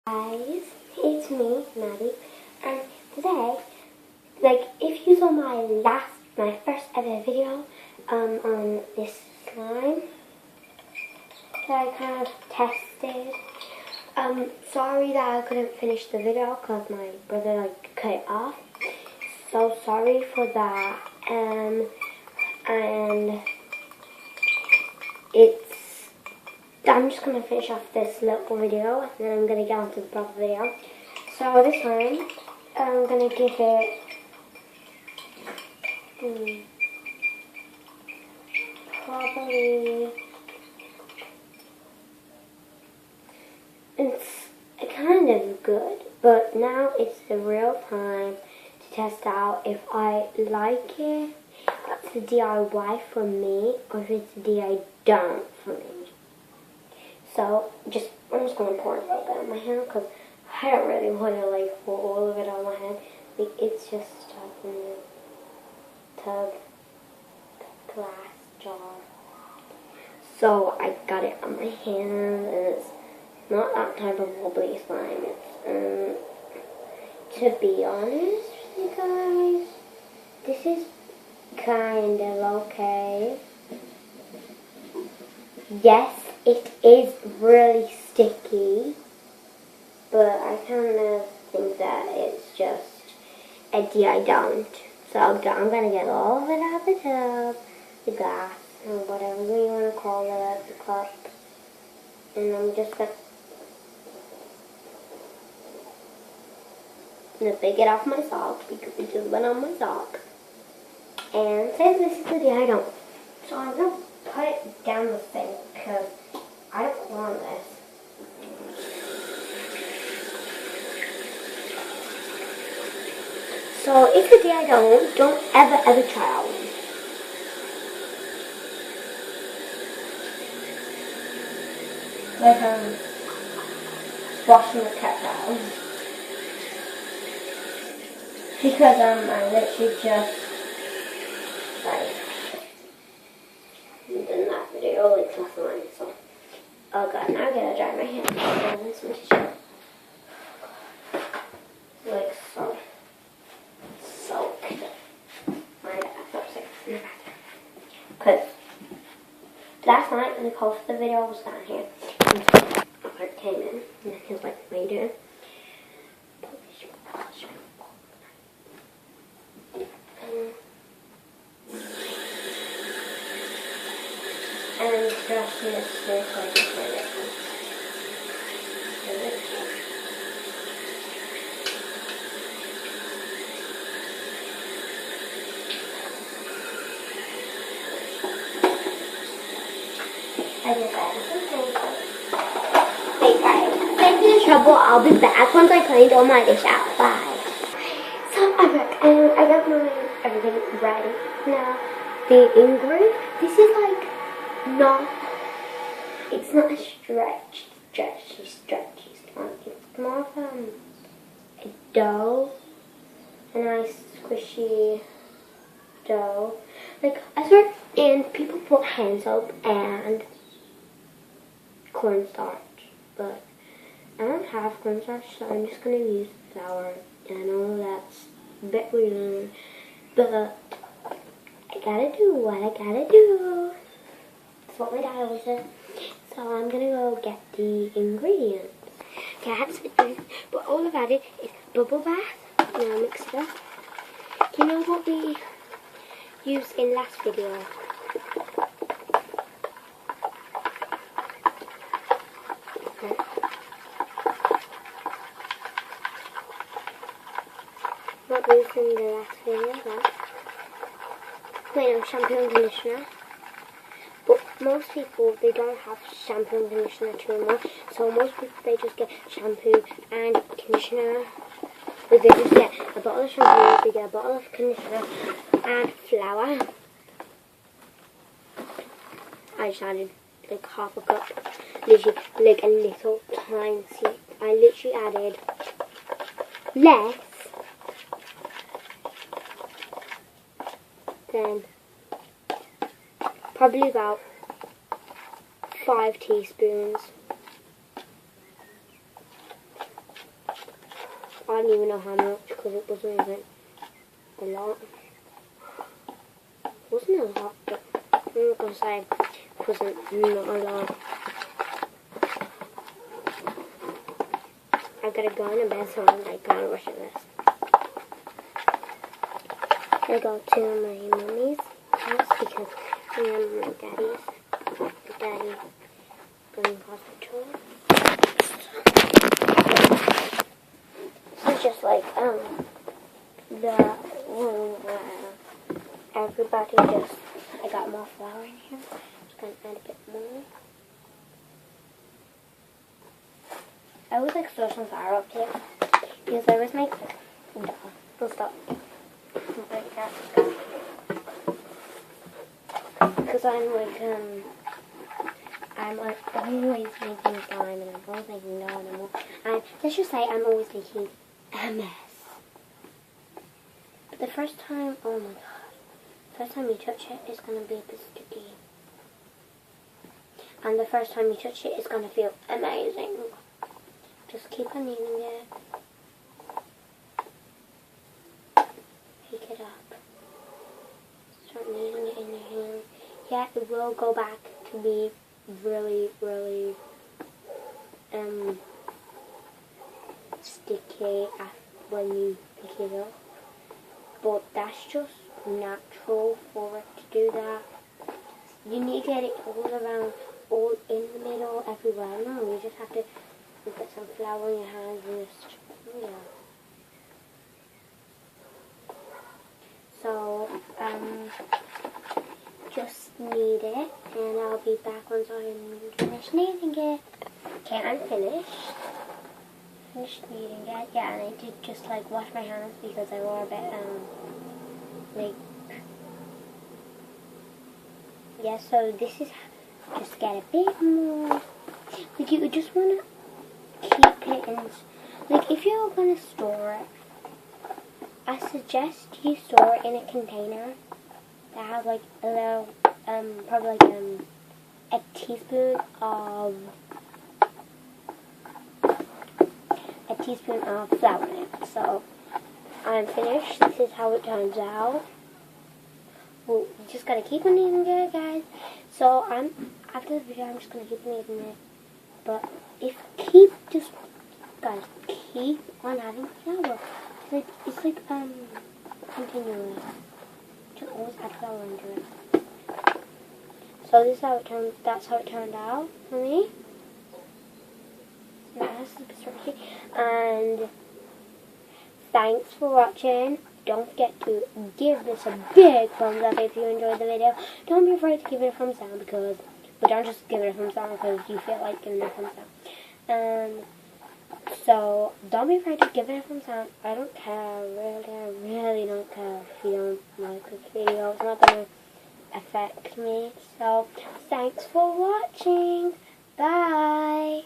Guys, it's me, Maddie, and today, if you saw my first ever video, on this slime that I kind of tested, sorry that I couldn't finish the video because my brother, cut it off, so sorry for that, and I'm just going to finish off this little video and then I'm going to get on to the proper video. So this time, I'm going to give it probably, it's kind of good, but now it's the real time to test out if I like it, if it's a DIY for me, or if it's a DIY don't for me. So, I'm just going to pour a little bit on my hand because I don't really want to pour all of it on my hand. It's just in the tub, glass jar. So, I got it on my hand and it's not that type of wobbly slime. It's, to be honest with you guys, this is kind of okay. Yes, it is really sticky, but I kind of think that it's just a DIY don't. So I'm going to get all of it out of the tub, the glass, or whatever you want to call it, the cup, and I'm just going to pick it off my sock because it just went on my sock. And since this is a DIY don't, so I'm going to put it down the sink because I don't want this. So if you're DIY don't ever try out one. Washing the cat down. Because I literally just in that video last night, so oh god, now I gotta dry my hands and some tissue. So soaked. My bad, upstairs in the bathroom. Because last night when the call for the video was down here, and I came in, and he was like, what are you doing? And just this like this. I did that. Wait, guys. Thank you for the trouble. I'll be back once I cleaned all my dish out. Bye. So I'm back and I got my everything ready. Now the ingredient. This is it's not a stretchy slime. It's more of a dough, a nice squishy dough. And people put hand soap and cornstarch, but I don't have cornstarch, so I'm just gonna use flour. I know that's a bit weird, but I gotta do what I gotta do. That's what my dad always said. So I'm gonna go get the ingredients. Okay, I have some things, but all I've added is bubble bath. Now mix it up. You know what we used in last video? Okay. What we used in the last video? That. Wait, no, shampoo and conditioner. But most people, they don't have shampoo and conditioner too much. So most people, they just get shampoo and conditioner. But they just get a bottle of shampoo, they get a bottle of conditioner and flour. I just added half a cup. Literally a little tiny. I literally added less than probably about 5 teaspoons. I don't even know how much because it wasn't even a lot. It wasn't a lot, but I'm not going to say it wasn't not a lot. I've got to go in bed, so I'm like going to rush at this. I go to my mummy's house because I am my daddy's. Daddy going to hospital. This is just like the room where everybody just. I got more flour in here. Just gonna add a bit more. I always like store some flour up here because I always make. We'll stop. Because I'm like always making slime and I'm always making dough and let's just say I'm always making a mess. But the first time, oh my god, first time you touch it, it's gonna be a bit sticky. And the first time you touch it, it's gonna feel amazing. Just keep on kneading it. Pick it up. Start kneading it in your hand. Yeah, it will go back to be really, really sticky when you pick it up. But that's just natural for it to do that. You need to get it all around, all in the middle, everywhere. No, you just have to put some flour in your hands and just, yeah. So, just knead it, and I'll be back once I'm finished kneading it. Okay, I'm finished. Finished kneading it. Yeah, and I did just like wash my hands because I were a bit like, yeah. So this is just get a bit more. Like you just wanna keep it in. Like if you're gonna store it, I suggest you store it in a container that has like a little, probably like a teaspoon of flour in it. So I'm finished. This is how it turns out. Well, you just gotta keep on eating it, guys. So after the video, I'm just gonna keep on eating it. But guys, keep on adding flour. It's like continuous. Just always add flour into it. So that's how it turned out for me. Nice, and thanks for watching. Don't forget to give this a big thumbs up if you enjoyed the video. Don't be afraid to give it a thumbs down but don't just give it a thumbs down because you feel like giving it a thumbs down. So don't be afraid to give it a thumbs down. I don't care, I really don't care if you don't like this video. It's not gonna affect me. So thanks for watching. Bye.